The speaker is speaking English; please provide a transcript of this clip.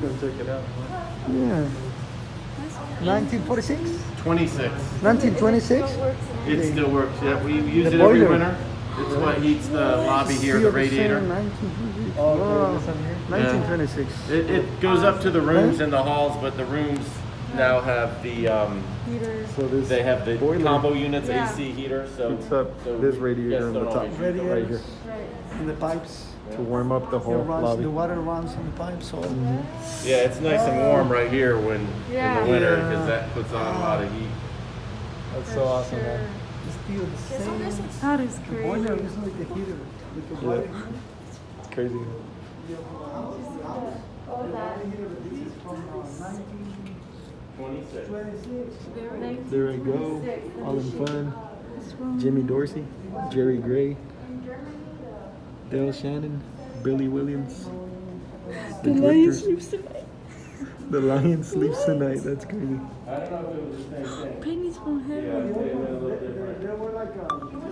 Go check it out. Yeah. 1946? 26. 1926? It still works. Yeah, we use The it every boiler. winter. It's what heats the lobby here, Steel the radiator. 1926. Oh, okay, Wow. this one here? 1926. It goes up to the rooms and the halls, but the rooms now have the Heaters. So this they have the boiler combo units, Yeah. AC heater. So heats up so this radiator guests on the don't top. always use it. Right here. Right. And the pipes. To warm up the It whole runs, lobby. the water runs in the pipes. So Yeah, it's nice and warm right here when Yeah. in the winter Yeah. because that puts on a lot of heat. That's so awesome, man. it's still the same. That is The boiler crazy. is like the heater. With the Yeah. water. It's crazy. Oh, that. This is from 26. 1926. There I go. All in fun. Jimmy Dorsey, Jerry Gray, Dale Shannon, Billy Williams. The lion Drifters. sleeps tonight. The lion sleeps tonight. That's crazy. I don't know if it was the same thing. Pennies from heaven. Yeah, they were a little different. They were like